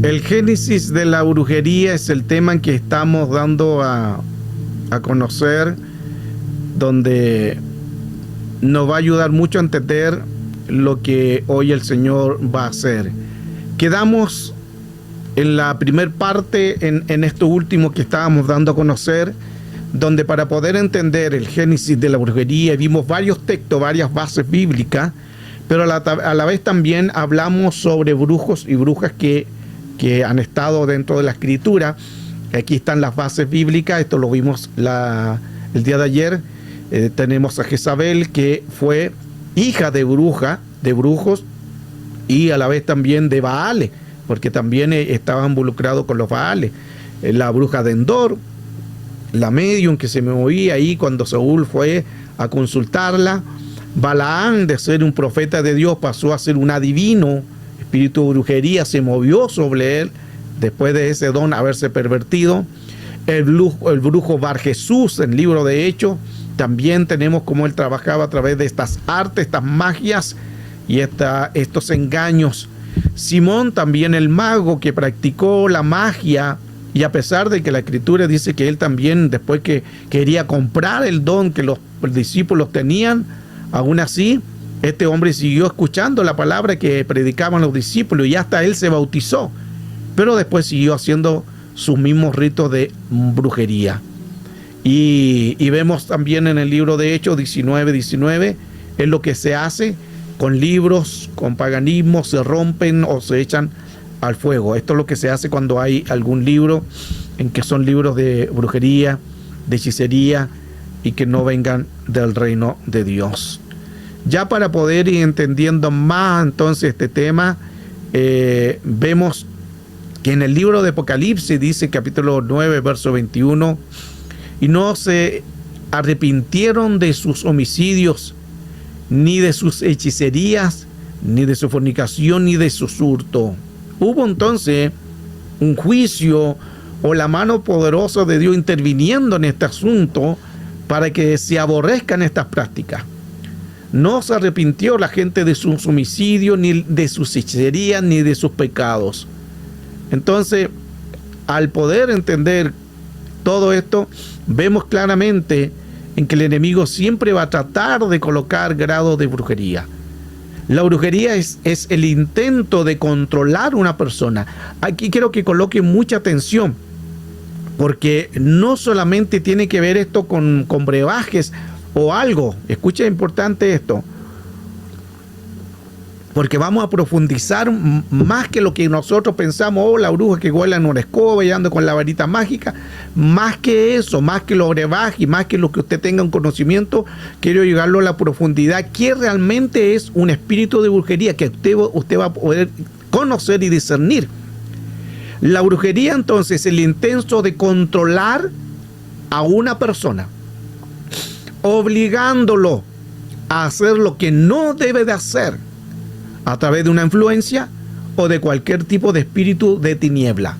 El génesis de la brujería es el tema en que estamos dando a conocer, donde nos va a ayudar mucho a entender lo que hoy el Señor va a hacer. Quedamos en la primer parte, en esto último que estábamos dando a conocer, donde para poder entender el génesis de la brujería vimos varios textos, varias bases bíblicas, pero a la vez también hablamos sobre brujos y brujas que han estado dentro de la Escritura. Aquí están las bases bíblicas, esto lo vimos el día de ayer. Tenemos a Jezabel, que fue hija de brujos, y a la vez también de Baales, porque también estaba involucrado con los Baales. La bruja de Endor, la medium que se movía ahí cuando Saúl fue a consultarla. Balaán, de ser un profeta de Dios, pasó a ser un adivino. Espíritu de brujería se movió sobre él después de ese don haberse pervertido. El brujo Bar Jesús, en el libro de Hechos, también tenemos cómo él trabajaba a través de estas artes, estas magias y estos engaños. Simón, también el mago que practicó la magia, y a pesar de que la Escritura dice que él también, después que quería comprar el don que los discípulos tenían, aún así este hombre siguió escuchando la palabra que predicaban los discípulos y hasta él se bautizó, pero después siguió haciendo sus mismos ritos de brujería. Y vemos también en el libro de Hechos 19:19 es lo que se hace con libros, con paganismo, se rompen o se echan al fuego. Esto es lo que se hace cuando hay algún libro en que son libros de brujería, de hechicería y que no vengan del reino de Dios. Ya para poder ir entendiendo más entonces este tema, vemos que en el libro de Apocalipsis dice, capítulo 9, verso 21, y no se arrepintieron de sus homicidios, ni de sus hechicerías, ni de su fornicación, ni de su hurto. Hubo entonces un juicio o la mano poderosa de Dios interviniendo en este asunto para que se aborrezcan estas prácticas. No se arrepintió la gente de sus homicidios, ni de sus hechicerías, ni de sus pecados. Entonces, al poder entender todo esto, vemos claramente en que el enemigo siempre va a tratar de colocar grados de brujería. La brujería es el intento de controlar a una persona. Aquí quiero que coloque mucha atención, porque no solamente tiene que ver esto con brebajes o algo. Escucha, importante esto, porque vamos a profundizar más que lo que nosotros pensamos. La bruja que vuela en una escoba y anda con la varita mágica. Más que eso, más que los brebajes, más que lo que usted tenga un conocimiento, quiero llevarlo a la profundidad que realmente es un espíritu de brujería que usted va a poder conocer y discernir. La brujería entonces es el intento de controlar a una persona, obligándolo a hacer lo que no debe de hacer, a través de una influencia o de cualquier tipo de espíritu de tiniebla.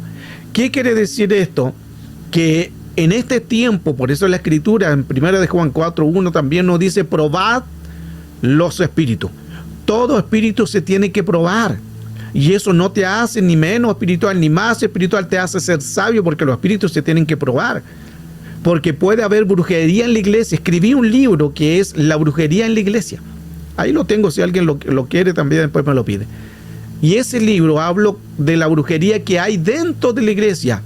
¿Qué quiere decir esto? Que en este tiempo, por eso la Escritura en 1 de Juan 4:1 también nos dice: probad los espíritus. Todo espíritu se tiene que probar, y eso no te hace ni menos espiritual ni más espiritual, te hace ser sabio, porque los espíritus se tienen que probar. Porque puede haber brujería en la iglesia. Escribí un libro que es La brujería en la iglesia. Ahí lo tengo, si alguien lo quiere también después me lo pide. Y ese libro hablo de la brujería que hay dentro de la iglesia,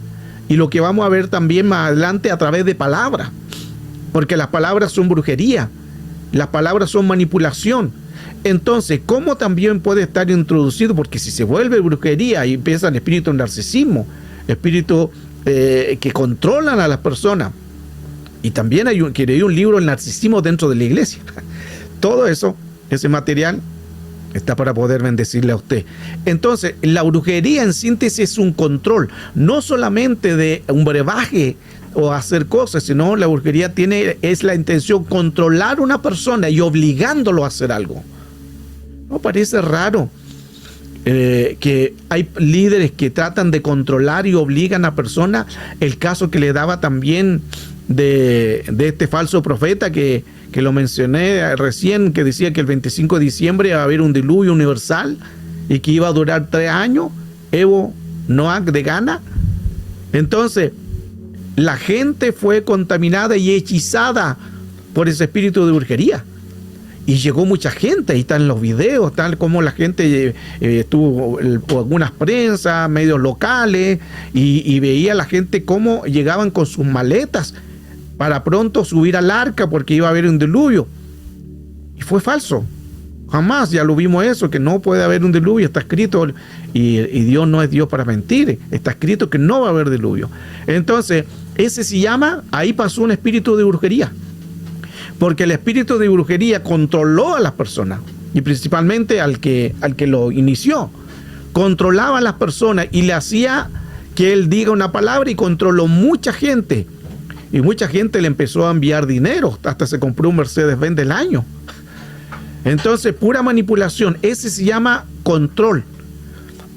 y lo que vamos a ver también más adelante a través de palabras, porque las palabras son brujería, las palabras son manipulación. Entonces, ¿cómo también puede estar introducido? Porque si se vuelve brujería y empiezan espíritus de narcisismo, espíritus que controlan a las personas, y también hay un libro, El narcisismo dentro de la iglesia. Todo eso, ese material está para poder bendecirle a usted. Entonces, la brujería en síntesis es un control, no solamente de un brebaje o hacer cosas, sino la brujería es la intención controlar a una persona y obligándolo a hacer algo. ¿No parece raro que hay líderes que tratan de controlar y obligan a personas? El caso que le daba también de este falso profeta que lo mencioné recién, que decía que el 25 de diciembre iba a haber un diluvio universal y que iba a durar 3 años, Evo Noak de Ghana. Entonces, la gente fue contaminada y hechizada por ese espíritu de brujería. Y llegó mucha gente, ahí están los videos, tal como la gente estuvo por algunas prensas, medios locales, y veía a la gente cómo llegaban con sus maletas para pronto subir al arca porque iba a haber un diluvio. Y fue falso. Jamás, ya lo vimos eso, que no puede haber un diluvio, está escrito, y Dios no es Dios para mentir, está escrito que no va a haber diluvio. Entonces, ese se llama, ahí pasó un espíritu de brujería. Porque el espíritu de brujería controló a las personas, y principalmente al que lo inició. Controlaba a las personas y le hacía que él diga una palabra, y controló mucha gente. Y mucha gente le empezó a enviar dinero, hasta se compró un Mercedes-Benz del año. Entonces, pura manipulación. Ese se llama control.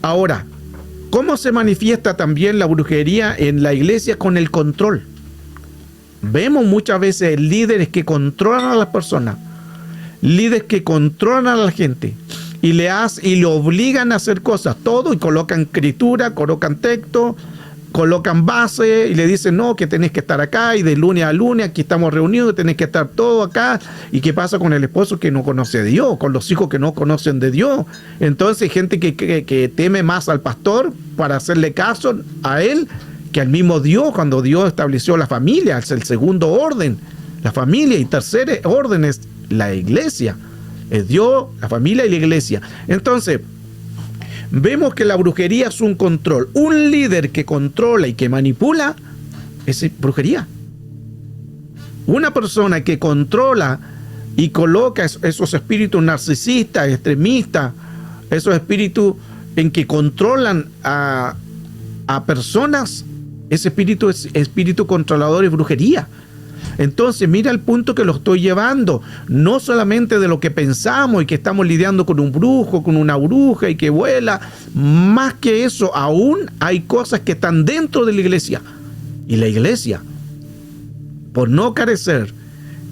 Ahora, ¿cómo se manifiesta también la brujería en la iglesia? Con el control. Vemos muchas veces líderes que controlan a las personas, líderes que controlan a la gente y le obligan a hacer cosas, todo, y colocan escritura, colocan texto, colocan base y le dicen no, que tenés que estar acá, y de lunes a lunes aquí estamos reunidos, tenés que estar todo acá. ¿Y qué pasa con el esposo que no conoce a Dios, con los hijos que no conocen de Dios? Entonces hay gente que teme más al pastor para hacerle caso a él que al mismo Dios, cuando Dios estableció la familia. Es el segundo orden, la familia, y tercer orden es la iglesia. Es Dios, la familia y la iglesia. Entonces, vemos que la brujería es un control. Un líder que controla y que manipula es brujería. Una persona que controla y coloca esos espíritus narcisistas, extremistas, esos espíritus en que controlan a personas, ese espíritu es espíritu controlador y brujería. Entonces, mira el punto que lo estoy llevando. No solamente de lo que pensamos y que estamos lidiando con un brujo, con una bruja y que vuela. Más que eso, aún hay cosas que están dentro de la iglesia. Y la iglesia, por no carecer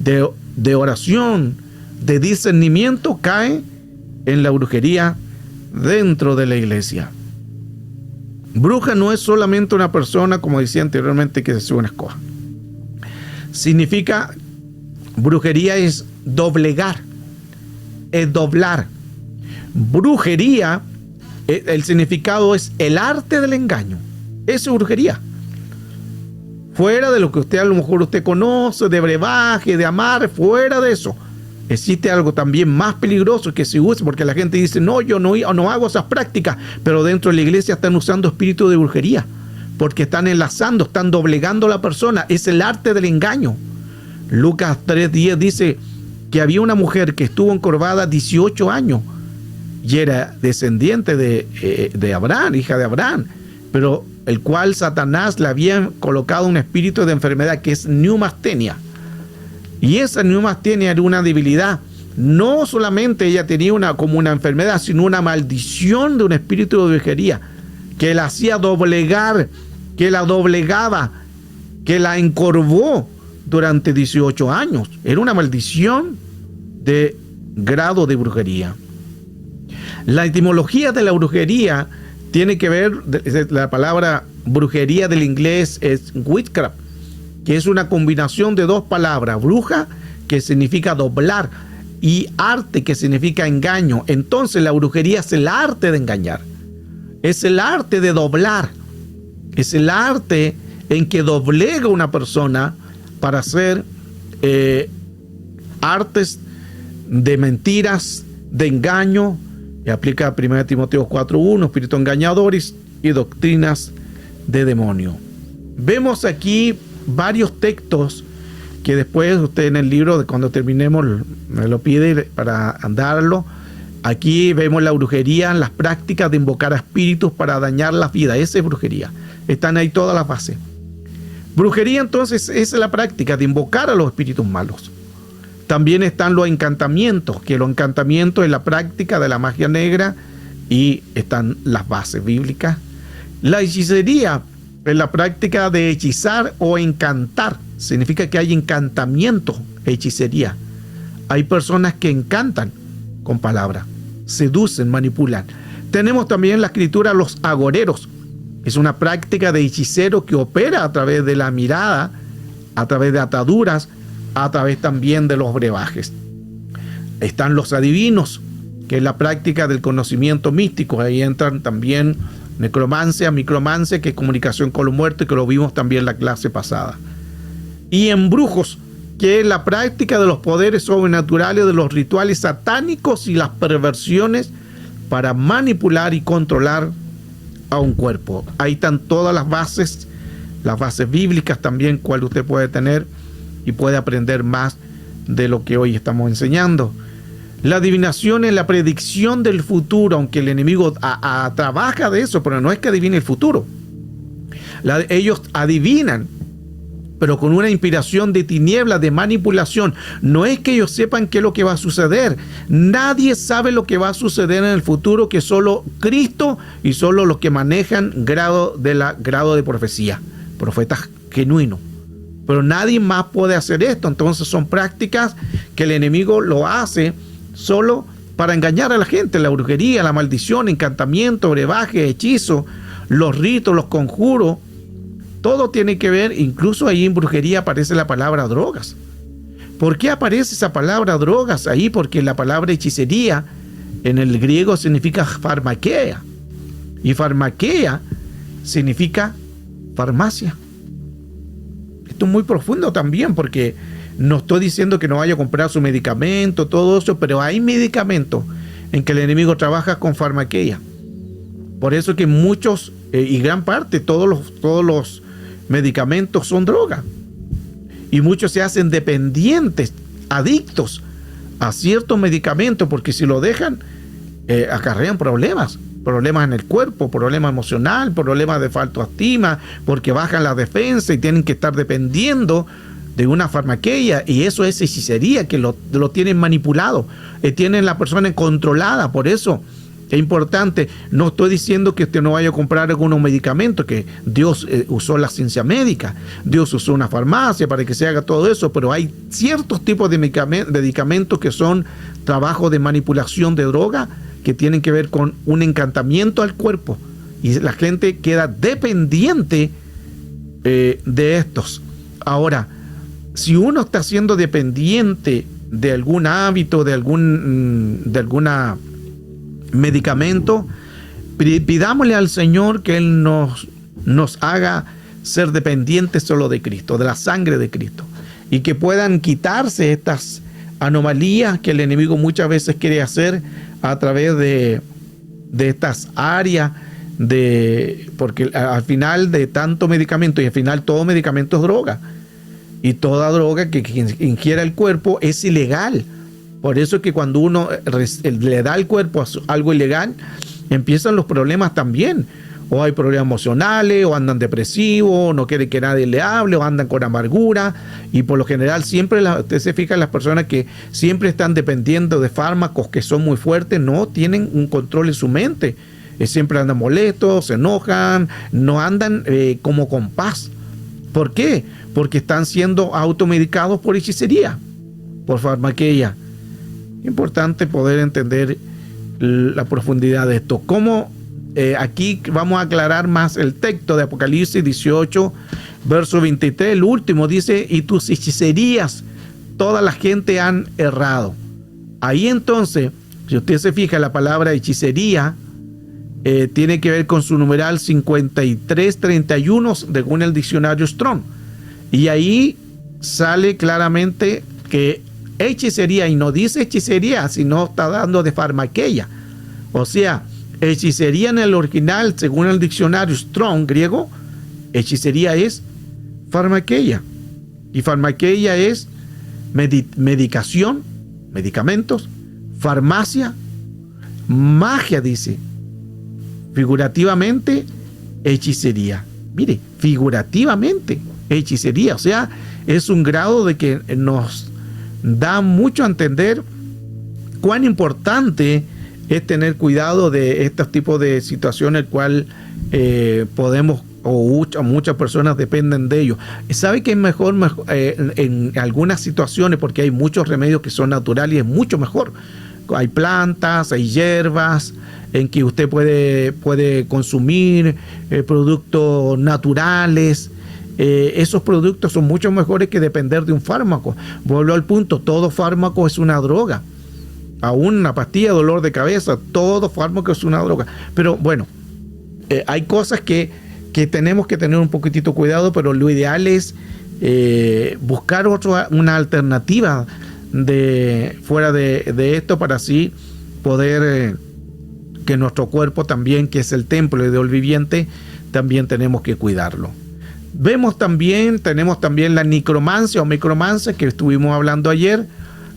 de oración, de discernimiento, cae en la brujería dentro de la iglesia. Bruja no es solamente una persona, como decía anteriormente, que se sube una escoba. Significa, brujería es doblegar, es doblar. Brujería, el significado es el arte del engaño. Eso es brujería. Fuera de lo que a lo mejor usted conoce, de brebaje, de amar, fuera de eso. Existe algo también más peligroso que se usa, porque la gente dice, no, yo no hago esas prácticas, pero dentro de la iglesia están usando espíritu de brujería, porque están enlazando, están doblegando a la persona. Es el arte del engaño. Lucas 3:10 dice que había una mujer que estuvo encorvada 18 años y era descendiente de Abraham, hija de Abraham, pero el cual Satanás le había colocado un espíritu de enfermedad que es neumastenia. Y esa neumastenia era una debilidad. No solamente ella tenía como una enfermedad, sino una maldición de un espíritu de brujería que la hacía doblegar, que la doblegaba, que la encorvó durante 18 años. Era una maldición de grado de brujería. La etimología de la brujería tiene que ver, la palabra brujería del inglés es witchcraft, que es una combinación de dos palabras: bruja, que significa doblar, y arte, que significa engaño. Entonces la brujería es el arte de engañar, es el arte de doblar, es el arte en que doblega una persona para hacer artes de mentiras, de engaño. Y aplica 1 Timoteo 4:1, espíritu engañadores y doctrinas de demonio. Vemos aquí varios textos que después usted en el libro, cuando terminemos, me lo pide para darlo. Aquí vemos la brujería, las prácticas de invocar a espíritus para dañar la vida. Esa es brujería. Están ahí todas las bases. Brujería, entonces, es la práctica de invocar a los espíritus malos. También están los encantamientos, que los encantamientos es la práctica de la magia negra, y están las bases bíblicas. La hechicería en la práctica de hechizar o encantar. Significa que hay encantamiento, hechicería. Hay personas que encantan con palabras, seducen, manipulan. Tenemos también la escritura los agoreros. Es una práctica de hechicero que opera a través de la mirada, a través de ataduras, a través también de los brebajes. Están los adivinos, que es la práctica del conocimiento místico. Ahí entran también necromancia, micromancia, que es comunicación con los muertos, que lo vimos también en la clase pasada. Y embrujos, que es la práctica de los poderes sobrenaturales, de los rituales satánicos y las perversiones para manipular y controlar a un cuerpo. Ahí están todas las bases bíblicas también, cual usted puede tener y puede aprender más de lo que hoy estamos enseñando. La adivinación es la predicción del futuro, aunque el enemigo trabaja de eso, pero no es que adivine el futuro. Ellos adivinan, pero con una inspiración de tinieblas, de manipulación. No es que ellos sepan qué es lo que va a suceder. Nadie sabe lo que va a suceder en el futuro, que solo Cristo y solo los que manejan grado de profecía, profetas genuinos. Pero nadie más puede hacer esto. Entonces son prácticas que el enemigo lo hace solo para engañar a la gente. La brujería, la maldición, encantamiento, brebaje, hechizo, los ritos, los conjuros. Todo tiene que ver, incluso ahí en brujería aparece la palabra drogas. ¿Por qué aparece esa palabra drogas ahí? Porque la palabra hechicería en el griego significa farmaquea. Y farmaquea significa farmacia. Esto es muy profundo también, porque no estoy diciendo que no vaya a comprar su medicamento, todo eso, pero hay medicamentos en que el enemigo trabaja con farmaquea. Por eso que muchos, y gran parte, todos los medicamentos son droga. Y muchos se hacen dependientes, adictos a ciertos medicamentos, porque si lo dejan, acarrean problemas en el cuerpo, problemas emocionales, problemas de falta de estima, porque bajan la defensa y tienen que estar dependiendo de una farmaquea, y eso es hechicería, que lo tienen manipulado, tienen la persona controlada. Por eso es importante. No estoy diciendo que usted no vaya a comprar algunos medicamentos, que Dios usó la ciencia médica, Dios usó una farmacia para que se haga todo eso, pero hay ciertos tipos de medicamentos que son trabajo de manipulación de droga, que tienen que ver con un encantamiento al cuerpo, y la gente queda dependiente de estos. Ahora, si uno está siendo dependiente de algún hábito, de alguna medicamento, pidámosle al Señor que Él nos haga ser dependientes solo de Cristo, de la sangre de Cristo, y que puedan quitarse estas anomalías que el enemigo muchas veces quiere hacer a través de estas áreas, porque al final de tanto medicamento, y al final todo medicamento es droga, y toda droga que ingiera el cuerpo es ilegal. Por eso es que cuando uno le da al cuerpo algo ilegal, empiezan los problemas también. O hay problemas emocionales, o andan depresivos, no quieren que nadie le hable, o andan con amargura. Y por lo general siempre, usted se fija en las personas que siempre están dependiendo de fármacos que son muy fuertes, no tienen un control en su mente. Siempre andan molestos, se enojan, no andan como con paz. ¿Por qué? Porque están siendo automedicados por hechicería, por farmaquea. Importante poder entender la profundidad de esto. ¿Cómo? Aquí vamos a aclarar más el texto de Apocalipsis 18, verso 23. El último dice: y tus hechicerías, toda la gente han errado. Ahí entonces, si usted se fija, la palabra hechicería tiene que ver con su numeral 5331 según el diccionario Strong. Y ahí sale claramente que hechicería, y no dice hechicería, sino está dando de farmaquea. O sea, hechicería en el original, según el diccionario Strong griego, hechicería es farmaquea. Y farmaquea es medicación, medicamentos, farmacia, magia, dice. Figurativamente, hechicería. Mire, figurativamente, hechicería. O sea, es un grado de que nos da mucho a entender cuán importante es tener cuidado de estos tipos de situaciones, el cual podemos muchas personas dependen de ellos. ¿Sabe que es mejor en algunas situaciones? Porque hay muchos remedios que son naturales y es mucho mejor. Hay plantas, hay hierbas en que usted puede consumir productos naturales. Esos productos son mucho mejores que depender de un fármaco. Vuelvo al punto, todo fármaco es una droga. Aún una pastilla de dolor de cabeza, todo fármaco es una droga. Pero bueno, hay cosas que tenemos que tener un poquitito cuidado, pero lo ideal es buscar una alternativa fuera de esto, para así poder que nuestro cuerpo también, que es el templo de Dios viviente, también tenemos que cuidarlo. Tenemos también la necromancia o micromancia que estuvimos hablando ayer,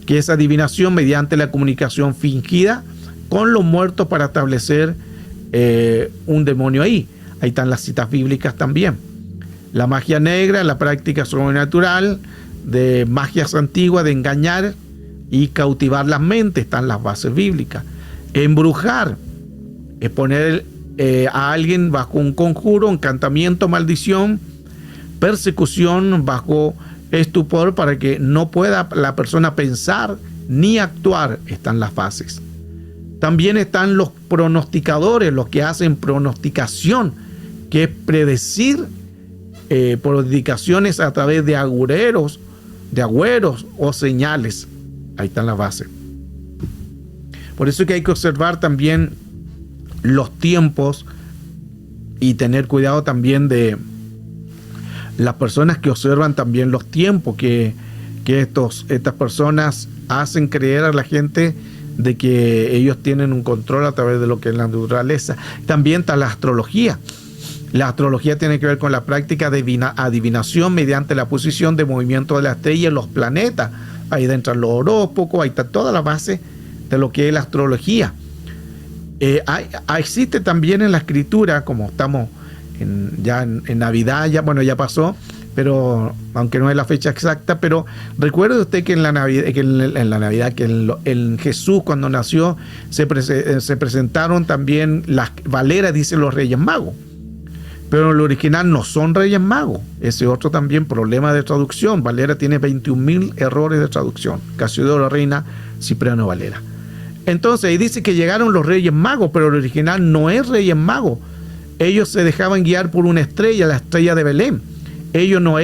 que es adivinación mediante la comunicación fingida con los muertos para establecer un demonio ahí. Ahí están las citas bíblicas también. La magia negra, la práctica sobrenatural de magias antiguas, de engañar y cautivar las mentes, están las bases bíblicas. Embrujar es poner a alguien bajo un conjuro, encantamiento, maldición, persecución, bajo estupor, para que no pueda la persona pensar ni actuar. Están las fases. También están los pronosticadores, los que hacen pronosticación, que es predecir pronosticaciones a través de agüeros o señales. Ahí están las bases. Por eso es que hay que observar también los tiempos y tener cuidado también de las personas que observan también los tiempos, que estas personas hacen creer a la gente de que ellos tienen un control a través de lo que es la naturaleza. También está la astrología. La astrología tiene que ver con la práctica de adivinación mediante la posición de movimiento de la estrella en los planetas. Ahí dentro los horóscopos, ahí está toda la base de lo que es la astrología. Existe también en la escritura, como estamos en Navidad, ya pasó, pero aunque no es la fecha exacta, pero recuerde usted que en Jesús, cuando nació, se presentaron también las Valera, dicen los Reyes Magos, pero en el original no son Reyes Magos. Ese otro también problema de traducción. Valera tiene 21.000 errores de traducción. Casiodoro Reina, Cipriano Valera. Entonces ahí dice que llegaron los Reyes Magos, pero el original no es Reyes Magos. Ellos se dejaban guiar por una estrella, la estrella de Belén. Ellos no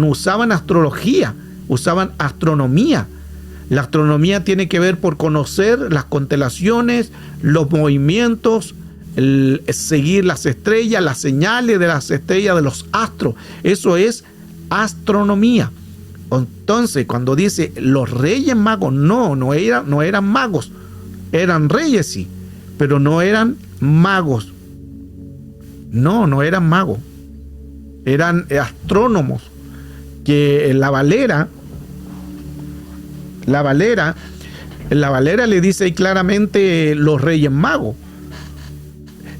usaban astrología, usaban astronomía. La astronomía tiene que ver por conocer las constelaciones, los movimientos, seguir las estrellas, las señales de las estrellas, de los astros. Eso es astronomía. Entonces, cuando dice los Reyes Magos, no eran magos. Eran reyes, sí, pero no eran magos. No eran magos. Eran astrónomos. Que la Valera le dice ahí claramente los Reyes Magos.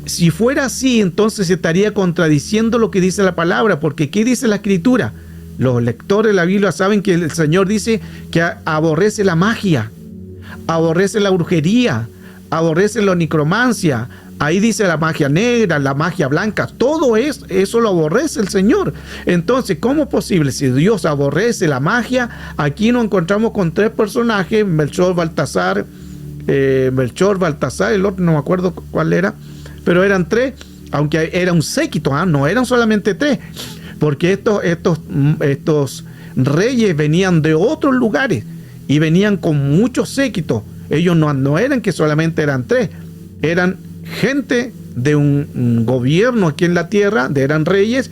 Si fuera así, entonces se estaría contradiciendo lo que dice la palabra, porque ¿qué dice la Escritura? Los lectores de la Biblia saben que el Señor dice que aborrece la magia, aborrece la brujería, aborrece la necromancia. Ahí dice la magia negra, la magia blanca, todo eso lo aborrece el Señor. Entonces, ¿cómo es posible? Si Dios aborrece la magia, aquí nos encontramos con tres personajes, Melchor, Baltasar, el otro no me acuerdo cuál era, pero eran tres, aunque era un séquito, no eran solamente tres, porque estos reyes venían de otros lugares y venían con muchos séquitos. Ellos no eran que solamente eran tres, eran gente de un gobierno aquí en la tierra, eran reyes,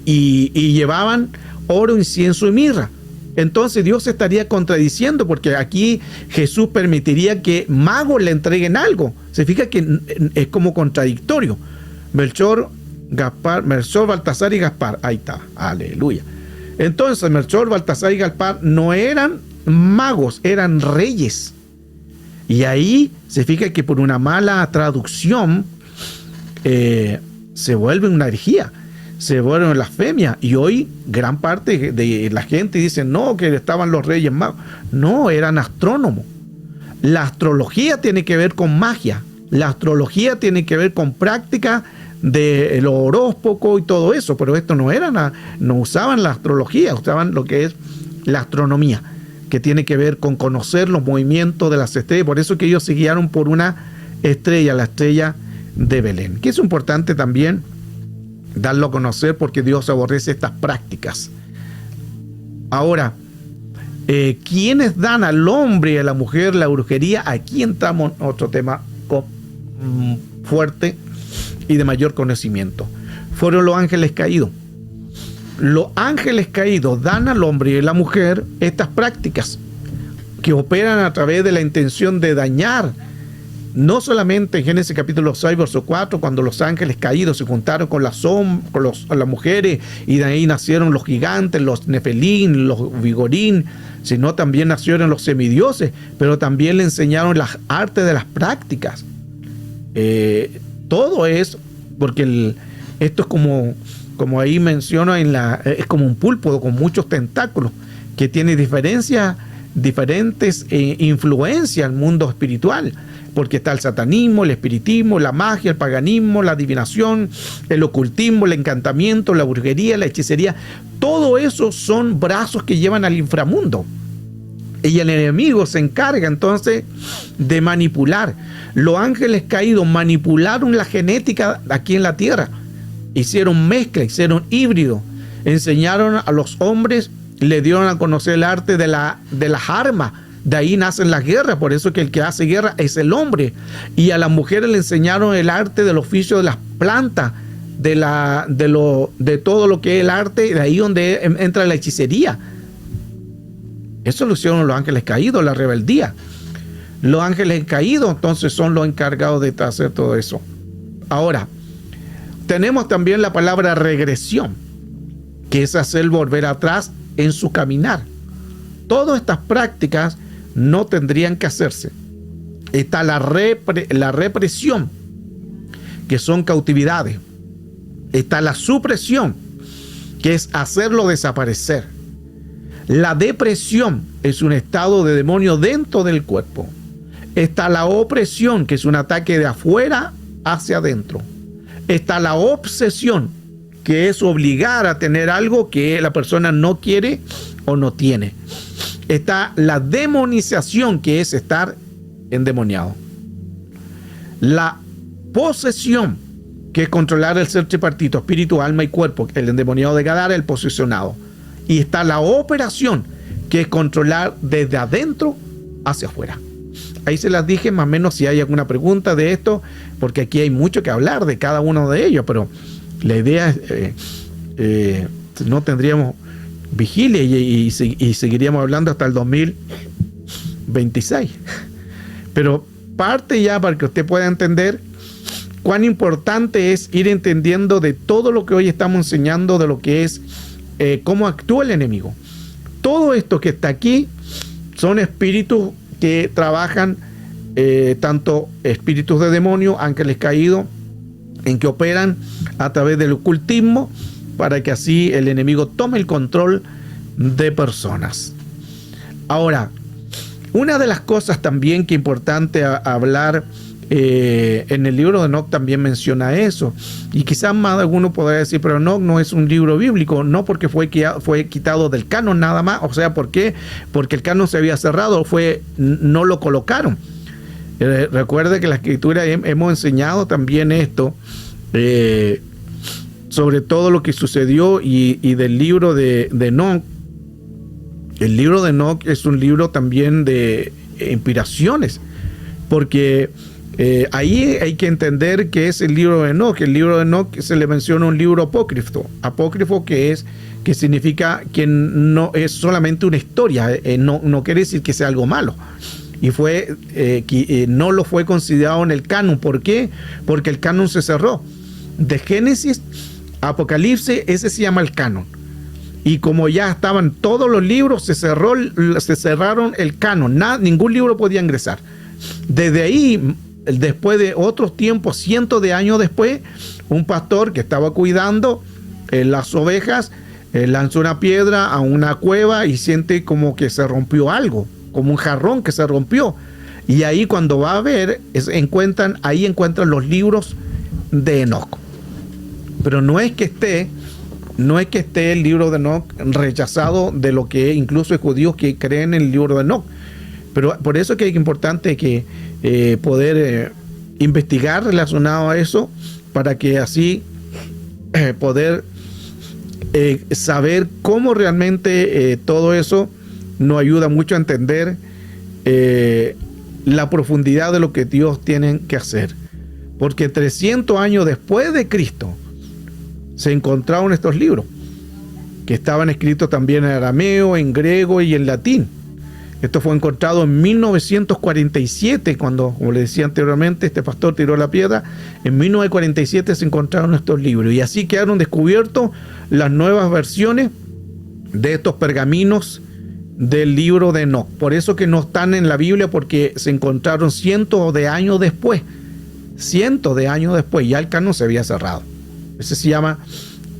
y llevaban oro, incienso y mirra. Entonces Dios estaría contradiciendo, porque aquí Jesús permitiría que magos le entreguen algo. Se fija que es como contradictorio. Melchor, Baltasar y Gaspar. Ahí está, aleluya. Entonces Melchor, Baltasar y Gaspar no eran magos, eran reyes. Y ahí se fija que por una mala traducción se vuelve una herejía, se vuelve una blasfemia. Y hoy gran parte de la gente dice no, que estaban los Reyes Magos. No, eran astrónomos. La astrología tiene que ver con magia. La astrología tiene que ver con práctica del horóscopo y todo eso, pero esto no usaban la astrología, usaban lo que es la astronomía, que tiene que ver con conocer los movimientos de las estrellas. Por eso que ellos se guiaron por una estrella, la estrella de Belén, que es importante también darlo a conocer, porque Dios aborrece estas prácticas. Ahora, ¿quiénes dan al hombre y a la mujer la brujería? Aquí entramos en otro tema fuerte y de mayor conocimiento. Fueron los ángeles caídos. Los ángeles caídos dan al hombre y a la mujer estas prácticas que operan a través de la intención de dañar. No solamente en Génesis capítulo 6, verso 4, cuando los ángeles caídos se juntaron con las mujeres, y de ahí nacieron los gigantes, los nefelín, los vigorín, sino también nacieron los semidioses, pero también le enseñaron las artes de las prácticas. Todo es, porque esto es como ahí menciono, es como un pulpo con muchos tentáculos, que tiene diferentes influencias al mundo espiritual, porque está el satanismo, el espiritismo, la magia, el paganismo, la adivinación, el ocultismo, el encantamiento, la brujería, la hechicería. Todo eso son brazos que llevan al inframundo. Y el enemigo se encarga entonces de manipular. Los ángeles caídos manipularon la genética aquí en la tierra. Hicieron mezcla, hicieron híbrido. Enseñaron a los hombres, le dieron a conocer el arte de las armas. De ahí nacen las guerras. Por eso que el que hace guerra es el hombre. Y a las mujeres le enseñaron el arte del oficio de las plantas, de todo lo que es el arte. De ahí donde entra la hechicería. Eso lo hicieron los ángeles caídos, la rebeldía. Los ángeles caídos entonces son los encargados de hacer todo eso. Ahora, tenemos también la palabra regresión, que es hacer volver atrás en su caminar. Todas estas prácticas no tendrían que hacerse. Está la represión, que son cautividades. Está la supresión, que es hacerlo desaparecer. La depresión es un estado de demonio dentro del cuerpo. Está la opresión, que es un ataque de afuera hacia adentro. Está la obsesión, que es obligar a tener algo que la persona no quiere o no tiene. Está la demonización, que es estar endemoniado. La posesión, que es controlar el ser tripartito, espíritu, alma y cuerpo. El endemoniado de Gadara, el posesionado. Y está la operación, que es controlar desde adentro hacia afuera. Ahí se las dije más o menos, si hay alguna pregunta de esto, porque aquí hay mucho que hablar de cada uno de ellos, pero la idea es, no tendríamos vigilia y seguiríamos hablando hasta el 2026. Pero parte ya para que usted pueda entender cuán importante es ir entendiendo de todo lo que hoy estamos enseñando, de lo que es cómo actúa el enemigo. Todo esto que está aquí son espíritus que trabajan, tanto espíritus de demonio, ángeles caídos, en que operan a través del ocultismo, para que así el enemigo tome el control de personas. Ahora, una de las cosas también que es importante hablar, en el libro de Enoc también menciona eso, y quizás más de alguno podría decir, pero Enoc no es un libro bíblico. No, porque fue quitado del canon nada más. O sea, ¿por qué? Porque el canon se había cerrado, no lo colocaron. Recuerde que la escritura hemos enseñado también esto, sobre todo lo que sucedió y del libro de Enoc. El libro de Enoc es un libro también de inspiraciones, porque ahí hay que entender que es el libro de Enoc. El libro de Enoc se le menciona un libro apócrifo, que significa que no es solamente una historia, no quiere decir que sea algo malo. Y no lo fue considerado en el canon. ¿Por qué? Porque el canon se cerró. De Génesis a Apocalipsis, ese se llama el canon. Y como ya estaban todos los libros, se cerraron el canon. Ningún libro podía ingresar. Desde ahí, después de otros tiempos, cientos de años después, un pastor que estaba cuidando las ovejas lanzó una piedra a una cueva y siente como que se rompió algo, como un jarrón que se rompió. Y ahí, cuando va a ver, encuentran los libros de Enoc. Pero no es que esté el libro de Enoc rechazado de lo que incluso hay judíos que creen en el libro de Enoc. Pero por eso que es importante que poder investigar relacionado a eso, para que así poder saber cómo realmente todo eso nos ayuda mucho a entender la profundidad de lo que Dios tiene que hacer. Porque 300 años después de Cristo se encontraron estos libros, que estaban escritos también en arameo, en griego y en latín. Esto fue encontrado en 1947, cuando, como le decía anteriormente, este pastor tiró la piedra. En 1947 se encontraron estos libros, y así quedaron descubiertos las nuevas versiones de estos pergaminos del libro de Enoc. Por eso que no están en la Biblia, porque se encontraron cientos de años después. Ya el canon se había cerrado. Ese se llama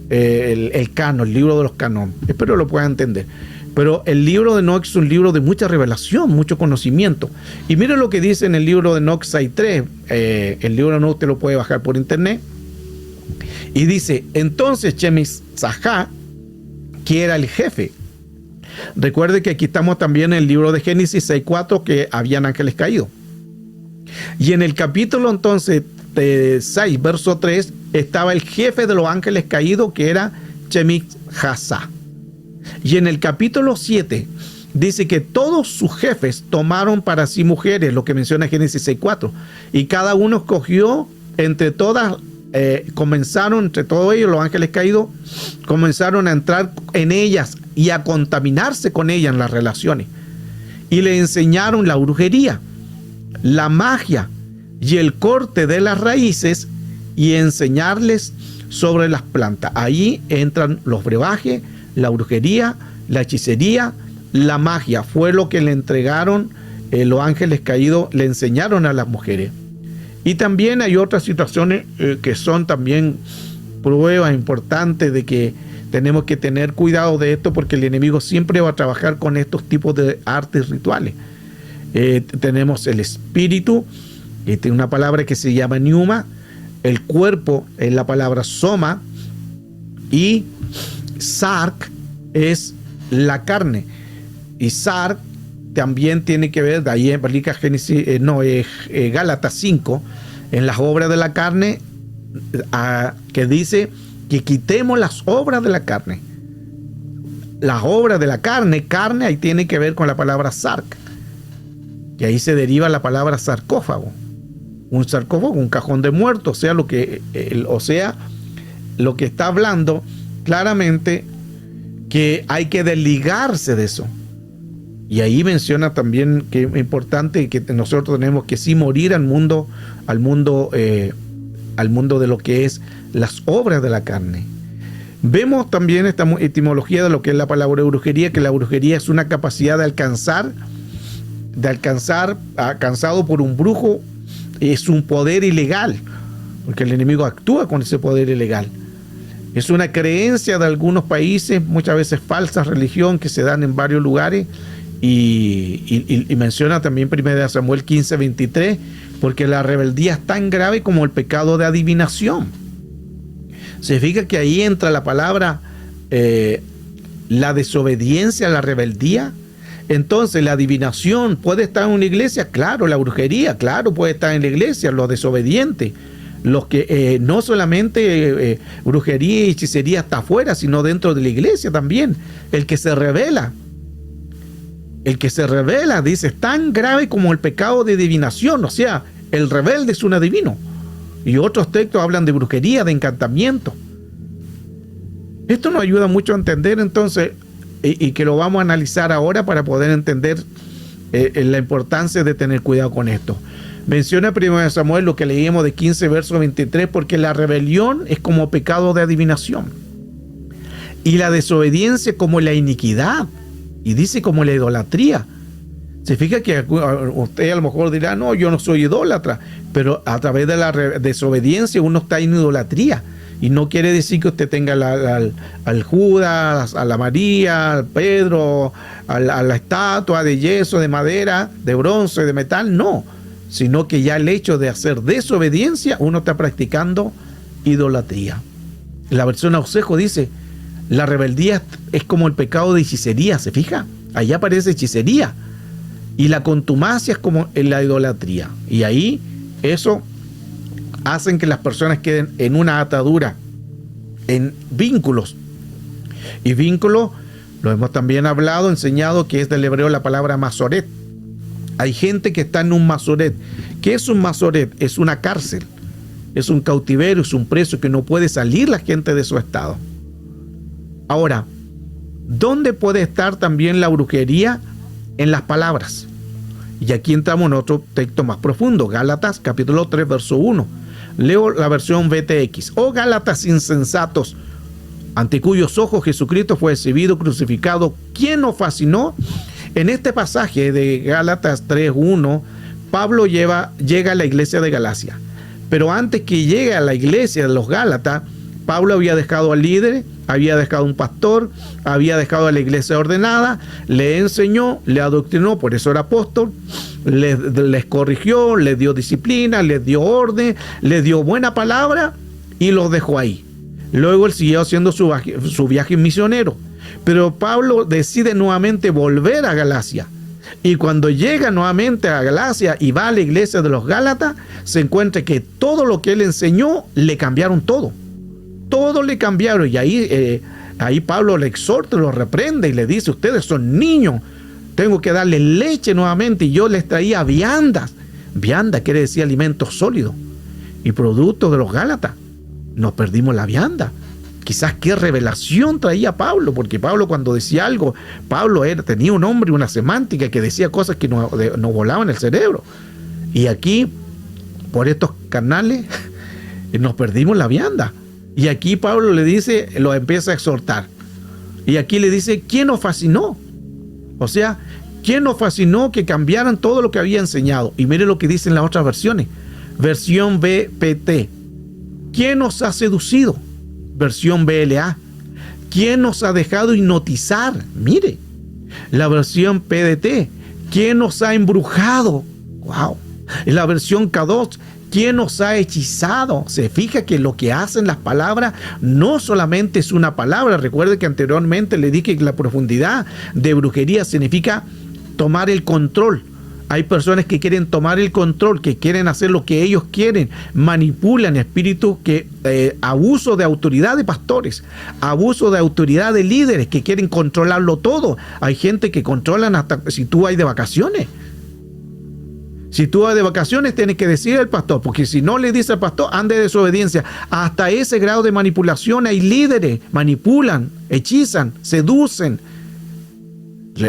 el canon, el libro de los canon. Espero lo puedan entender. Pero el libro de Enoc es un libro de mucha revelación, mucho conocimiento. Y miren lo que dice en el libro de Enoc 6.3. El libro de Enoc te lo puede bajar por internet. Y dice: entonces Chemisahá, que era el jefe. Recuerde que aquí estamos también en el libro de Génesis 6.4, que habían ángeles caídos. Y en el capítulo entonces 6, verso 3, estaba el jefe de los ángeles caídos, que era Chemisahá. Y en el capítulo 7 dice que todos sus jefes tomaron para sí mujeres, lo que menciona Génesis 6.4, y cada uno escogió entre todas, entre todos ellos, los ángeles caídos, comenzaron a entrar en ellas y a contaminarse con ellas en las relaciones. Y le enseñaron la brujería, la magia y el corte de las raíces, y enseñarles sobre las plantas. Ahí entran los brebajes, la brujería, la hechicería, la magia. Fue lo que le entregaron los ángeles caídos, le enseñaron a las mujeres. Y también hay otras situaciones que son también pruebas importantes de que tenemos que tener cuidado de esto, porque el enemigo siempre va a trabajar con estos tipos de artes rituales. Tenemos el espíritu, tiene una palabra que se llama pneuma. El cuerpo es la palabra soma, y sark es la carne, y sark también tiene que ver, de ahí explica Gálatas 5, en las obras de la carne, que dice que quitemos las obras de la carne. Las obras de la carne, ahí tiene que ver con la palabra sark, que ahí se deriva la palabra sarcófago. Un sarcófago, un cajón de muertos, lo que está hablando claramente que hay que desligarse de eso. Y ahí menciona también que es importante que nosotros tenemos que sí morir al mundo de lo que es las obras de la carne. Vemos también esta etimología de lo que es la palabra brujería, que la brujería es una capacidad de alcanzar, alcanzado por un brujo. Es un poder ilegal, porque el enemigo actúa con ese poder ilegal. Es una creencia de algunos países, muchas veces falsa religión, que se dan en varios lugares, y menciona también 1 Samuel 15:23, porque la rebeldía es tan grave como el pecado de adivinación. Se fija que ahí entra la palabra, la desobediencia, la rebeldía. Entonces, la adivinación puede estar en una iglesia, claro. La brujería, claro, puede estar en la iglesia. Los desobedientes, los que no solamente brujería y hechicería está afuera, sino dentro de la iglesia también. El que se revela, dice, es tan grave como el pecado de adivinación. O sea, el rebelde es un adivino. Y otros textos hablan de brujería, de encantamiento. Esto nos ayuda mucho a entender entonces, y que lo vamos a analizar ahora para poder entender la importancia de tener cuidado con esto. Menciona 1 Samuel, lo que leímos de 15, verso 23, porque la rebelión es como pecado de adivinación, y la desobediencia como la iniquidad, y dice como la idolatría. Se fija que usted a lo mejor dirá: no, yo no soy idólatra, pero a través de la desobediencia uno está en idolatría. Y no quiere decir que usted tenga al Judas, a la María, al Pedro, a la estatua de yeso, de madera, de bronce, de metal. No, sino que ya el hecho de hacer desobediencia, uno está practicando idolatría. La versión Ausejo dice, la rebeldía es como el pecado de hechicería, ¿se fija? Allá aparece hechicería. Y la contumacia es como la idolatría. Y ahí eso hacen que las personas queden en una atadura, en vínculos. Y vínculo, lo hemos también hablado, enseñado, que es del hebreo la palabra masoret. Hay gente que está en un masoret. ¿Qué es un masoret? Es una cárcel, es un cautiverio, es un preso que no puede salir la gente de su estado. Ahora, ¿dónde puede estar también la brujería? En las palabras. Y aquí entramos en otro texto más profundo, Gálatas capítulo 3, verso 1. Leo la versión VTX. Oh Gálatas insensatos, ante cuyos ojos Jesucristo fue exhibido, crucificado, ¿quién os fascinó? En este pasaje de Gálatas 3:1, Pablo llega a la iglesia de Galacia. Pero antes que llegue a la iglesia de los Gálatas, Pablo había dejado al líder, había dejado un pastor, había dejado a la iglesia ordenada, le enseñó, le adoctrinó, por eso era apóstol, les corrigió, les dio disciplina, les dio orden, les dio buena palabra y los dejó ahí. Luego él siguió haciendo su viaje misionero. Pero Pablo decide nuevamente volver a Galacia. Y cuando llega nuevamente a Galacia y va a la iglesia de los Gálatas, se encuentra que todo lo que él enseñó, le cambiaron todo. Todo le cambiaron. Y ahí Pablo le exhorta, lo reprende y le dice, ustedes son niños, tengo que darles leche nuevamente. Y yo les traía viandas. Vianda quiere decir alimento sólido. Y producto de los Gálatas. Nos perdimos la vianda. Quizás qué revelación traía Pablo, porque Pablo cuando decía algo, Pablo tenía un nombre y una semántica que decía cosas que nos volaban el cerebro. Y aquí, por estos canales, nos perdimos la vianda. Y aquí Pablo le dice, lo empieza a exhortar. Y aquí le dice, ¿quién nos fascinó? O sea, ¿quién nos fascinó que cambiaran todo lo que había enseñado? Y mire lo que dicen las otras versiones. Versión BPT. ¿Quién nos ha seducido? Versión BLA. ¿Quién nos ha dejado hipnotizar? Mire. La versión PDT. ¿Quién nos ha embrujado? Wow. La versión K2. ¿Quién nos ha hechizado? Se fija que lo que hacen las palabras no solamente es una palabra. Recuerde que anteriormente le dije que la profundidad de brujería significa tomar el control. Hay personas que quieren tomar el control, que quieren hacer lo que ellos quieren, manipulan espíritus, abuso de autoridad de pastores, abuso de autoridad de líderes que quieren controlarlo todo. Hay gente que controlan hasta si tú vas de vacaciones. Si tú vas de vacaciones, tienes que decir al pastor, porque si no le dice al pastor, ande de desobediencia. Hasta ese grado de manipulación hay líderes, manipulan, hechizan, seducen.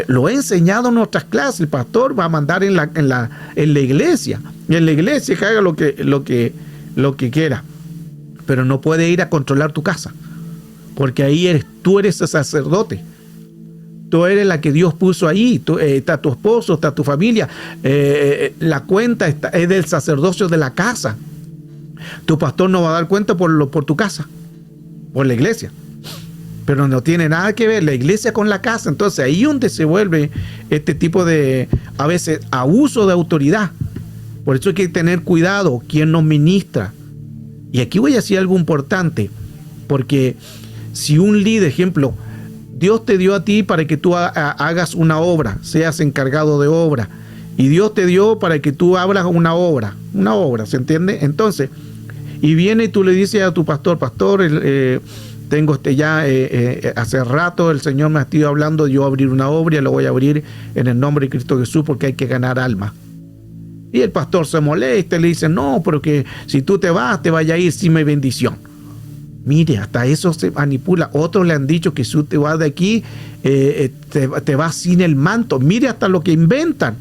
Lo he enseñado en nuestras clases. El pastor va a mandar en la iglesia. En la iglesia que haga lo que quiera. Pero no puede ir a controlar tu casa. Porque ahí tú eres el sacerdote. Tú eres la que Dios puso ahí. Está tu esposo, está tu familia. La cuenta es del sacerdocio de la casa. Tu pastor no va a dar cuenta por tu casa, por la iglesia. Pero no tiene nada que ver la iglesia con la casa. Entonces ahí es donde se vuelve este tipo de, a veces, abuso de autoridad. Por eso hay que tener cuidado quién nos ministra. Y aquí voy a decir algo importante, porque si un líder, ejemplo, Dios te dio a ti para que tú hagas una obra, seas encargado de obra, y Dios te dio para que tú abras una obra, ¿se entiende? Entonces, y viene y tú le dices a tu pastor, tengo hace rato el Señor me ha estado hablando de yo abrir una obra y lo voy a abrir en el nombre de Cristo Jesús porque hay que ganar alma. Y el pastor se molesta y le dice, no, pero que si tú te vaya a ir sin mi bendición. Mire, hasta eso se manipula. Otros le han dicho que si tú te vas de aquí, te vas sin el manto. Mire hasta lo que inventan.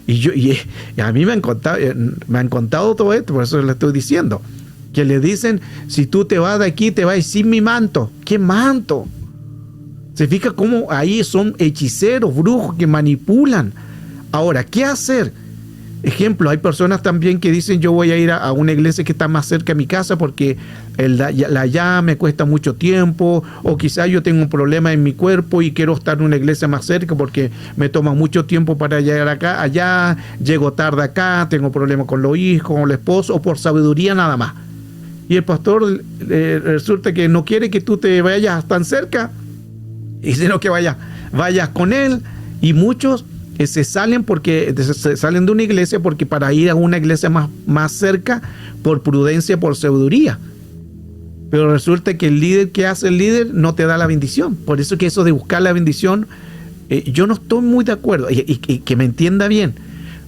Y a mí me han contado todo esto, por eso le estoy diciendo. Que le dicen, si tú te vas de aquí, te vas sin mi manto. ¿Qué manto? Se fija cómo ahí son hechiceros, brujos que manipulan. Ahora, ¿qué hacer? Ejemplo, hay personas también que dicen, yo voy a ir a una iglesia que está más cerca de mi casa porque allá me cuesta mucho tiempo, o quizás yo tengo un problema en mi cuerpo y quiero estar en una iglesia más cerca porque me toma mucho tiempo para llegar allá, llego tarde acá, tengo problemas con los hijos, con el esposo, o por sabiduría nada más. y el pastor resulta que no quiere que tú te vayas tan cerca, y sino que vayas con él, y muchos se salen de una iglesia porque para ir a una iglesia más cerca por prudencia, por sabiduría. Pero resulta que el líder que hace el líder no te da la bendición. Por eso que eso de buscar la bendición, yo no estoy muy de acuerdo, y que me entienda bien,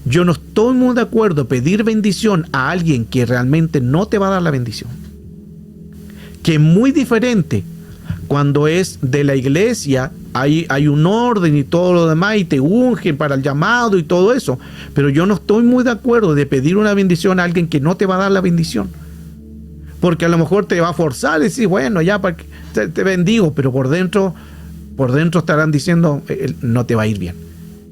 yo no estoy muy de acuerdo pedir bendición a alguien que realmente no te va a dar la bendición. Que es muy diferente cuando es de la iglesia, hay un orden y todo lo demás, y te ungen para el llamado y todo eso. Pero yo no estoy muy de acuerdo de pedir una bendición a alguien que no te va a dar la bendición. Porque a lo mejor te va a forzar y decir, bueno, ya para que te bendigo, pero por dentro estarán diciendo, no te va a ir bien,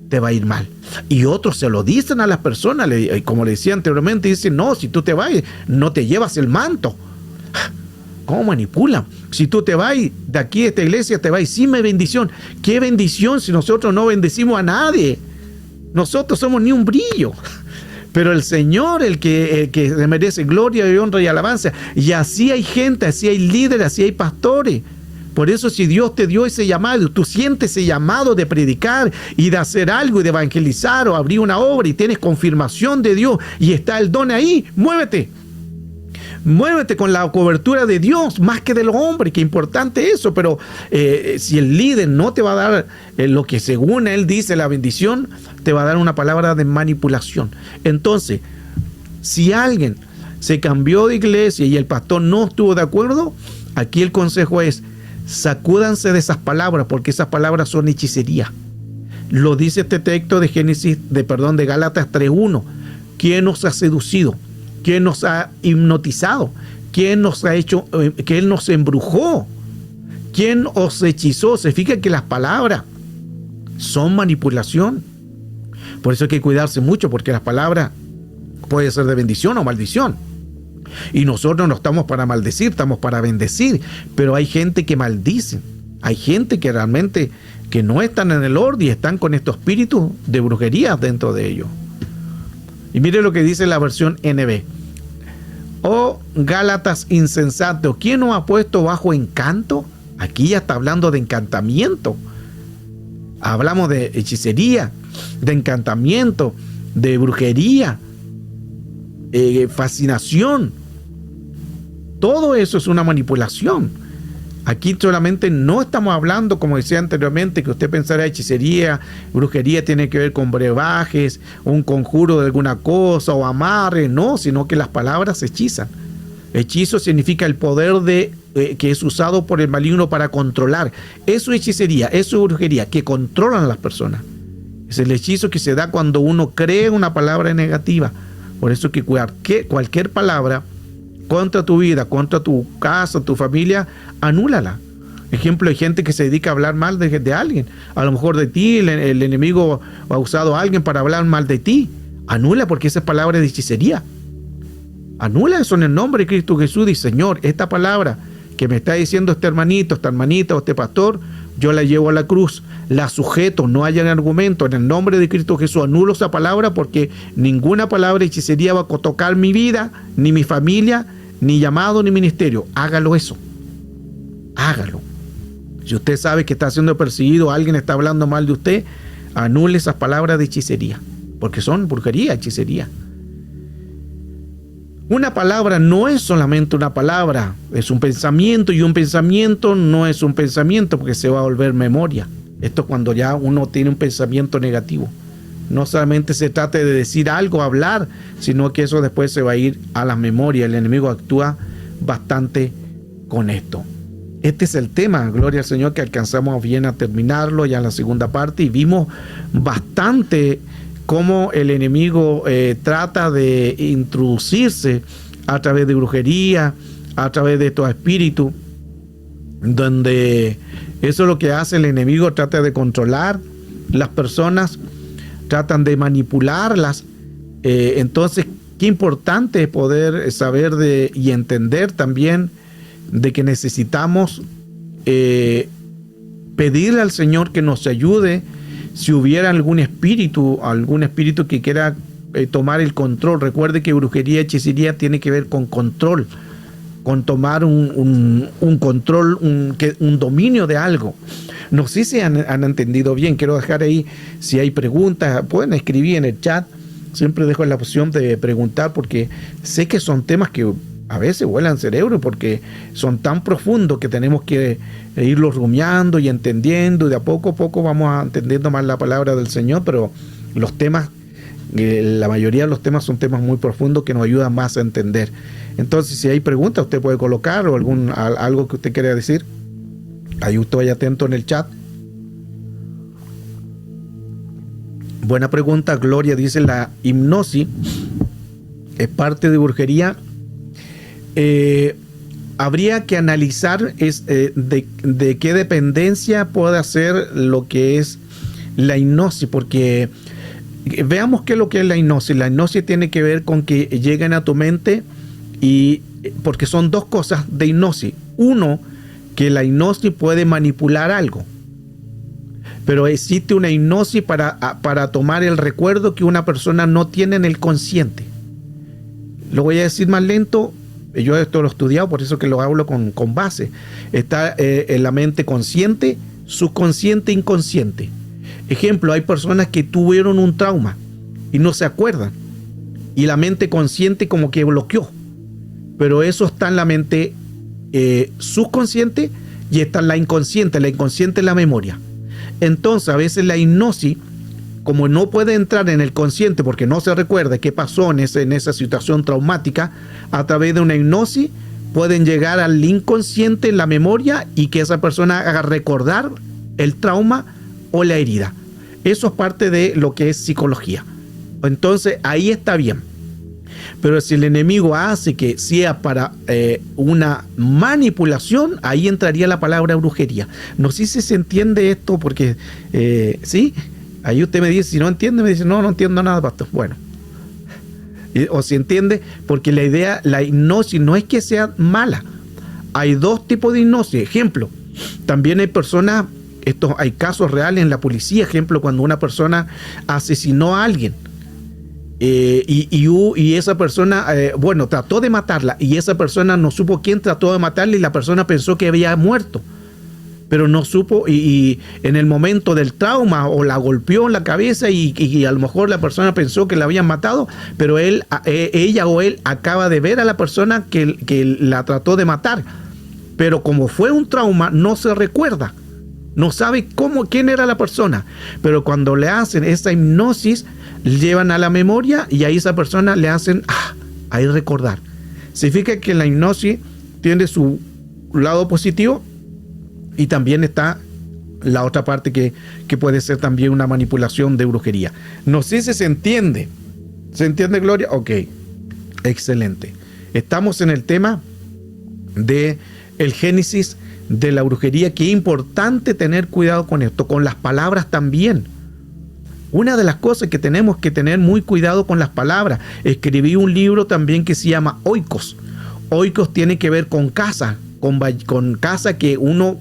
te va a ir mal. Y otros se lo dicen a las personas, como le decía anteriormente, dicen, no, si tú te vas, no te llevas el manto. ¿Cómo manipulan? Si tú te vas de aquí a esta iglesia, te vas sin bendición. ¿Qué bendición si nosotros no bendecimos a nadie? Nosotros somos ni un brillo. Pero el Señor, el que merece gloria y honra y alabanza. Y así hay gente, así hay líderes, así hay pastores. Por eso, si Dios te dio ese llamado, tú sientes ese llamado de predicar y de hacer algo y de evangelizar o abrir una obra y tienes confirmación de Dios y está el don ahí, muévete. Muévete con la cobertura de Dios más que de los hombres, que importante eso. Pero si el líder no te va a dar lo que según él dice la bendición, te va a dar una palabra de manipulación. Entonces, si alguien se cambió de iglesia y el pastor no estuvo de acuerdo, aquí el consejo es: sacúdanse de esas palabras, porque esas palabras son hechicería. Lo dice este texto de de Gálatas 3:1. ¿Quién nos ha seducido? ¿Quién nos ha hipnotizado? ¿Quién nos ha hecho, que Él nos embrujó? ¿Quién os hechizó? Se fija que las palabras son manipulación. Por eso hay que cuidarse mucho, porque las palabras pueden ser de bendición o maldición. Y nosotros no estamos para maldecir, estamos para bendecir. Pero hay gente que maldice. Hay gente que realmente que no están en el orden y están con estos espíritus de brujería dentro de ellos. Y mire lo que dice la versión NB. Oh, Gálatas insensatos, ¿quién nos ha puesto bajo encanto? Aquí ya está hablando de encantamiento. Hablamos de hechicería, de encantamiento, de brujería, fascinación. Todo eso es una manipulación. Aquí solamente no estamos hablando, como decía anteriormente, que usted pensara hechicería, brujería tiene que ver con brebajes, un conjuro de alguna cosa o amarre, no, sino que las palabras hechizan. Hechizo significa el poder que es usado por el maligno para controlar. Eso es hechicería, eso es brujería, que controlan a las personas. Es el hechizo que se da cuando uno cree una palabra negativa. Por eso que cualquier palabra contra tu vida, contra tu casa, tu familia, anúlala. Ejemplo, hay gente que se dedica a hablar mal de alguien. A lo mejor de ti, el enemigo ha usado a alguien para hablar mal de ti. Anula, porque esa es palabra de hechicería. Anula eso en el nombre de Cristo Jesús. Dice: Señor, esta palabra que me está diciendo este hermanito, esta hermanita o este pastor, yo la llevo a la cruz, la sujeto, no haya argumento. En el nombre de Cristo Jesús anulo esa palabra, porque ninguna palabra de hechicería va a tocar mi vida, ni mi familia, ni llamado, ni ministerio. Hágalo eso. Hágalo. Si usted sabe que está siendo perseguido, alguien está hablando mal de usted, anule esas palabras de hechicería, porque son brujería, hechicería. Una palabra no es solamente una palabra, es un pensamiento, y un pensamiento no es un pensamiento, porque se va a volver memoria. Esto es cuando ya uno tiene un pensamiento negativo. No solamente se trata de decir algo, hablar, sino que eso después se va a ir a la memoria. El enemigo actúa bastante con esto. Este es el tema, gloria al Señor, que alcanzamos bien a terminarlo ya en la segunda parte, y vimos bastante cómo el enemigo trata de introducirse a través de brujería, a través de estos espíritus, donde eso es lo que hace el enemigo: trata de controlar las personas, tratan de manipularlas. Entonces, qué importante es poder saber y entender también de que necesitamos pedirle al Señor que nos ayude si hubiera algún espíritu que quiera tomar el control. Recuerde que brujería y hechicería tiene que ver con control con tomar un control, un dominio de algo. No sé si han entendido bien. Quiero dejar ahí, si hay preguntas, pueden escribir en el chat. Siempre dejo la opción de preguntar porque sé que son temas que a veces vuelan cerebro porque son tan profundos que tenemos que irlos rumiando y entendiendo, y de a poco vamos entendiendo más la palabra del Señor, pero los temas, la mayoría de los temas son temas muy profundos que nos ayudan más a entender. Entonces, si hay preguntas, usted puede colocar o algo que usted quiera decir. Ahí usted vaya atento en el chat. Buena pregunta, Gloria. Dice, la hipnosis es parte de brujería. Habría que analizar de qué dependencia puede hacer lo que es la hipnosis, porque veamos qué es lo que es la hipnosis. La hipnosis tiene que ver con que lleguen a tu mente, y porque son dos cosas de hipnosis. Uno, que la hipnosis puede manipular algo, pero existe una hipnosis para tomar el recuerdo que una persona no tiene en el consciente. Lo voy a decir más lento. Yo esto lo he estudiado, por eso que lo hablo con base. Está en la mente consciente, subconsciente, inconsciente. Ejemplo, hay personas que tuvieron un trauma y no se acuerdan, y la mente consciente como que bloqueó, pero eso está en la mente subconsciente, y está en la inconsciente. La inconsciente es la memoria. Entonces, a veces la hipnosis, como no puede entrar en el consciente porque no se recuerda qué pasó en esa situación traumática, a través de una hipnosis pueden llegar al inconsciente, en la memoria, y que esa persona haga recordar el trauma o la herida. Eso es parte de lo que es psicología. Entonces, ahí está bien. Pero si el enemigo hace que sea para una manipulación, ahí entraría la palabra brujería. No sé si se entiende esto, porque sí. Ahí usted me dice, si no entiende, me dice, no entiendo nada, pastor. Bueno, o si entiende, porque la idea, la hipnosis no es que sea mala. Hay dos tipos de hipnosis. Ejemplo, también hay personas, hay casos reales en la policía. Ejemplo, cuando una persona asesinó a alguien, y esa persona, trató de matarla, y esa persona no supo quién trató de matarla, y la persona pensó que había muerto, pero no supo, y en el momento del trauma o la golpeó en la cabeza, y a lo mejor la persona pensó que la habían matado, pero ella o él acaba de ver a la persona que la trató de matar, pero como fue un trauma no se recuerda, no sabe quién era la persona, pero cuando le hacen esa hipnosis, llevan a la memoria, y ahí esa persona le hacen ahí recordar. Significa que la hipnosis tiene su lado positivo, y también está la otra parte que puede ser también una manipulación de brujería. No sé si se entiende. ¿Se entiende, Gloria? Ok, excelente. Estamos en el tema de el génesis de la brujería, que es importante tener cuidado con esto, con las palabras también. Una de las cosas que tenemos que tener muy cuidado con las palabras. Escribí un libro también que se llama Oikos. Oikos tiene que ver con casa, con casa que uno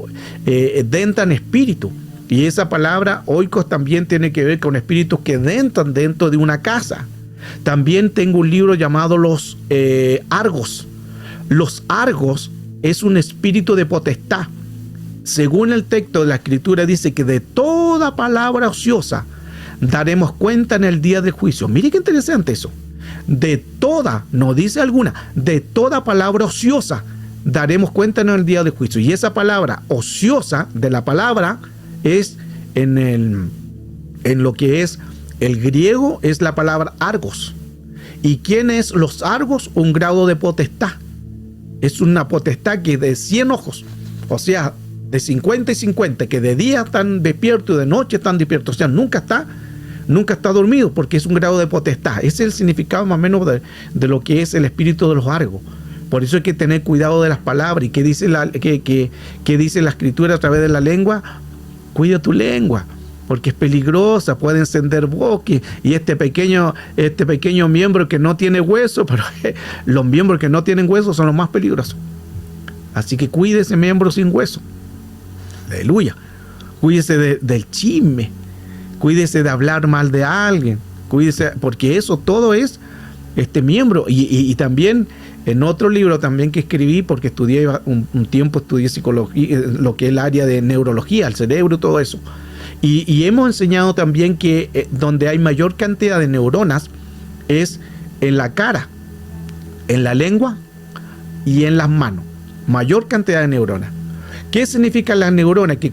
entra en espíritu. Y esa palabra oikos también tiene que ver con espíritus que entran dentro de una casa. También tengo un libro llamado Los Argos. Los Argos es un espíritu de potestad. Según el texto de la Escritura, dice que de toda palabra ociosa daremos cuenta en el día del juicio. Mire qué interesante eso. De toda, no dice alguna, de toda palabra ociosa daremos cuenta en el día del juicio. Y esa palabra ociosa de la palabra es en lo que es el griego, es la palabra argos. ¿Y quién es los argos? Un grado de potestad. Es una potestad que de 100 ojos, o sea, de 50 y 50, que de día están despiertos y de noche están despiertos. O sea, nunca está dormido, porque es un grado de potestad. Ese es el significado más o menos de lo que es el espíritu de los argos. Por eso hay que tener cuidado de las palabras. ¿Y qué dice dice la Escritura a través de la lengua? Cuida tu lengua, porque es peligrosa, puede encender bosques. Y este pequeño miembro que no tiene hueso, pero los miembros que no tienen hueso son los más peligrosos. Así que cuide ese miembro sin hueso. Aleluya. Cuídese del chisme. Cuídese de hablar mal de alguien. Cuídese, porque eso todo es este miembro. Y también En otro libro también que escribí, porque estudié un tiempo, estudié psicología, lo que es el área de neurología, el cerebro y todo eso. Y hemos enseñado también que donde hay mayor cantidad de neuronas es en la cara, en la lengua y en las manos. Mayor cantidad de neuronas. ¿Qué significa las neuronas? Que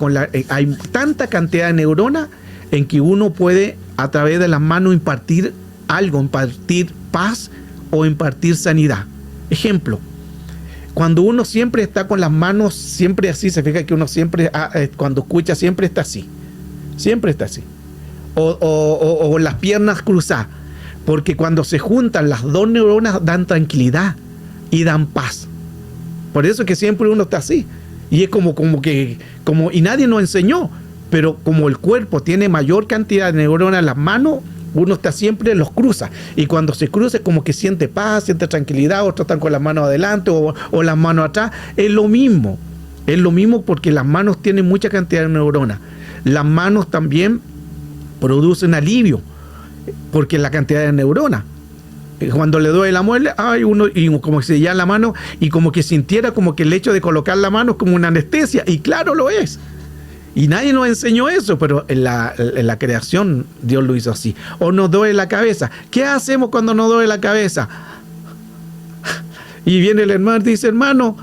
hay tanta cantidad de neuronas en que uno puede a través de las manos impartir algo, impartir paz o impartir sanidad. Ejemplo, cuando uno siempre está con las manos siempre así, se fija que uno siempre, cuando escucha, siempre está así. Siempre está así. O las piernas cruzadas. Porque cuando se juntan las dos neuronas dan tranquilidad y dan paz. Por eso es que siempre uno está así. Y es y nadie nos enseñó. Pero como el cuerpo tiene mayor cantidad de neuronas en las manos, uno está siempre, los cruza. Y cuando se cruza es como que siente paz, siente tranquilidad, otros están con las manos adelante o las manos atrás. Es lo mismo. Es lo mismo porque las manos tienen mucha cantidad de neuronas. Las manos también producen alivio porque la cantidad de neuronas. Cuando le duele la muela, uno y como que se llama la mano y como que sintiera como que el hecho de colocar la mano es como una anestesia. Y claro lo es. Y nadie nos enseñó eso, pero en la creación Dios lo hizo así. O nos duele la cabeza. ¿Qué hacemos cuando nos duele la cabeza? Y viene el hermano y dice, hermano,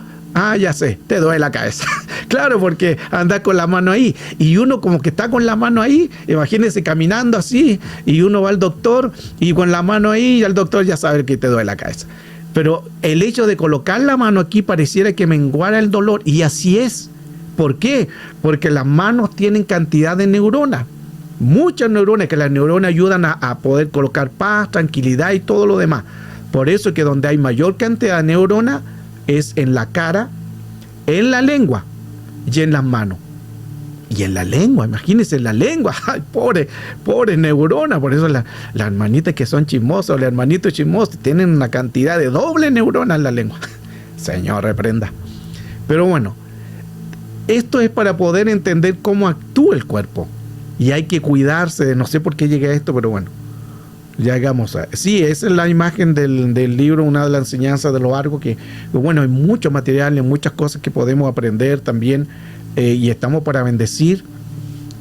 ya sé, te duele la cabeza. Claro, porque anda con la mano ahí. Y uno como que está con la mano ahí, imagínense caminando así, y uno va al doctor y con la mano ahí, y el doctor ya sabe que te duele la cabeza. Pero el hecho de colocar la mano aquí pareciera que menguara el dolor, y así es. ¿Por qué? Porque las manos tienen cantidad de neuronas, muchas neuronas, que las neuronas ayudan a poder colocar paz, tranquilidad y todo lo demás. Por eso es que donde hay mayor cantidad de neuronas es en la cara, en la lengua y en las manos. Y en la lengua, imagínense, en la lengua, ay, pobre neurona. Por eso las hermanitas que son chismosas o los hermanitos chismosos tienen una cantidad de doble neuronas en la lengua. Señor, reprenda. Pero bueno, esto es para poder entender cómo actúa el cuerpo. Y hay que cuidarse. No sé por qué llegué a esto, pero bueno, llegamos a... Sí, esa es la imagen del libro, una de las enseñanzas de lo largo, que bueno, hay mucho material, hay muchas cosas que podemos aprender también, y estamos para bendecir.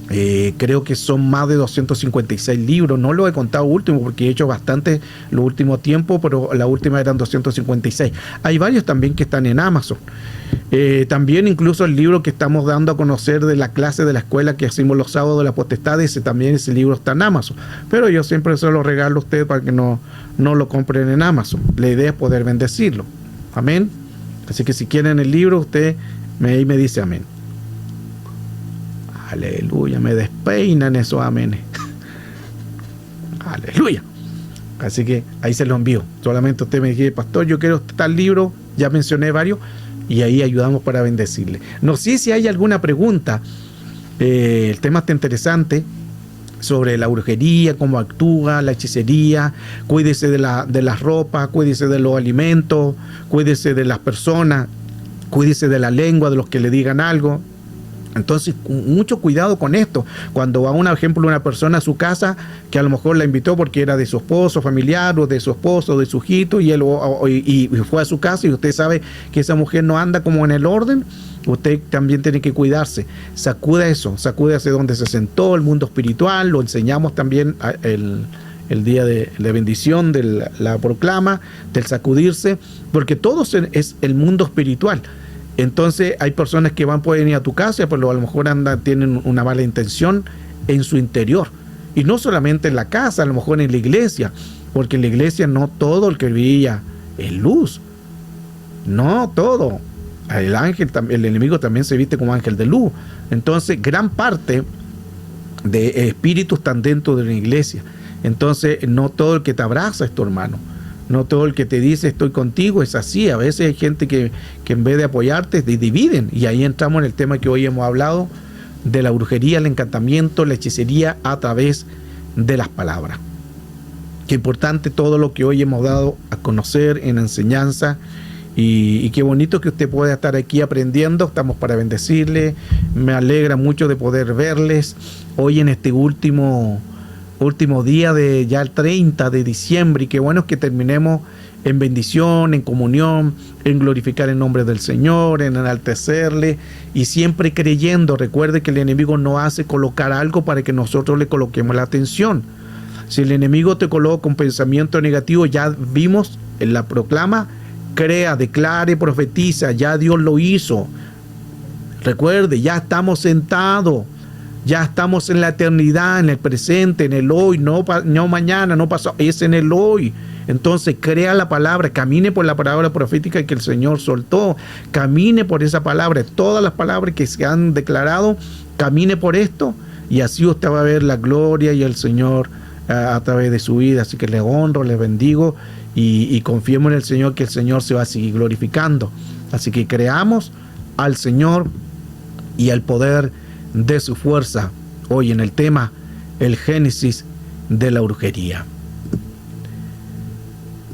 Creo que son más de 256 libros. No lo he contado último porque he hecho bastante los últimos tiempos, pero la última eran 256. Hay varios también que están en Amazon. También incluso el libro que estamos dando a conocer de la clase de la escuela que hacemos los sábados de la potestad, ese libro está en Amazon. Pero yo siempre se lo regalo a ustedes para que no lo compren en Amazon. La idea es poder bendecirlo. Amén. Así que si quieren el libro, usted me dice amén. Aleluya, me despeinan esos amenes. Aleluya. Así que ahí se lo envío. Solamente usted me dice, pastor, yo quiero tal libro, ya mencioné varios, y ahí ayudamos para bendecirle. No sé si hay alguna pregunta. El tema está interesante sobre la brujería, cómo actúa, la hechicería. Cuídese de las ropas, cuídese de los alimentos, cuídese de las personas, cuídese de la lengua, de los que le digan algo. Entonces, mucho cuidado con esto. Cuando va, por ejemplo, una persona a su casa que a lo mejor la invitó porque era de su esposo familiar o de su esposo, de su hijito, y él y fue a su casa y usted sabe que esa mujer no anda como en el orden, usted también tiene que cuidarse. Sacuda eso, sacúdase donde se sentó, el mundo espiritual. Lo enseñamos también el día de bendición, de la proclama, del sacudirse, porque todo es el mundo espiritual. Entonces hay personas que pueden ir a tu casa, pero a lo mejor tienen una mala intención en su interior. Y no solamente en la casa, a lo mejor en la iglesia, porque en la iglesia no todo el que brilla es luz. No todo. El enemigo también se viste como ángel de luz. Entonces gran parte de espíritus están dentro de la iglesia. Entonces no todo el que te abraza es tu hermano. No todo el que te dice estoy contigo es así. A veces hay gente que en vez de apoyarte te dividen. Y ahí entramos en el tema que hoy hemos hablado de la brujería, el encantamiento, la hechicería a través de las palabras. Qué importante todo lo que hoy hemos dado a conocer en enseñanza. Y qué bonito que usted pueda estar aquí aprendiendo. Estamos para bendecirle. Me alegra mucho de poder verles hoy en este último día de ya el 30 de diciembre, y qué bueno que terminemos en bendición, en comunión, en glorificar el nombre del Señor, en enaltecerle y siempre creyendo. Recuerde que el enemigo no hace colocar algo para que nosotros le coloquemos la atención. Si el enemigo te coloca un pensamiento negativo, ya vimos en la proclama, crea, declare, profetiza, ya Dios lo hizo. Recuerde, ya estamos sentados, ya estamos en la eternidad, en el presente, en el hoy, no mañana, no pasado, es en el hoy. Entonces crea la palabra, camine por la palabra profética que el Señor soltó, camine por esa palabra, todas las palabras que se han declarado, camine por esto y así usted va a ver la gloria y el Señor a través de su vida. Así que le honro, le bendigo y confiemos en el Señor, que el Señor se va a seguir glorificando. Así que creamos al Señor y al poder de su fuerza hoy en el tema, el génesis de la brujería.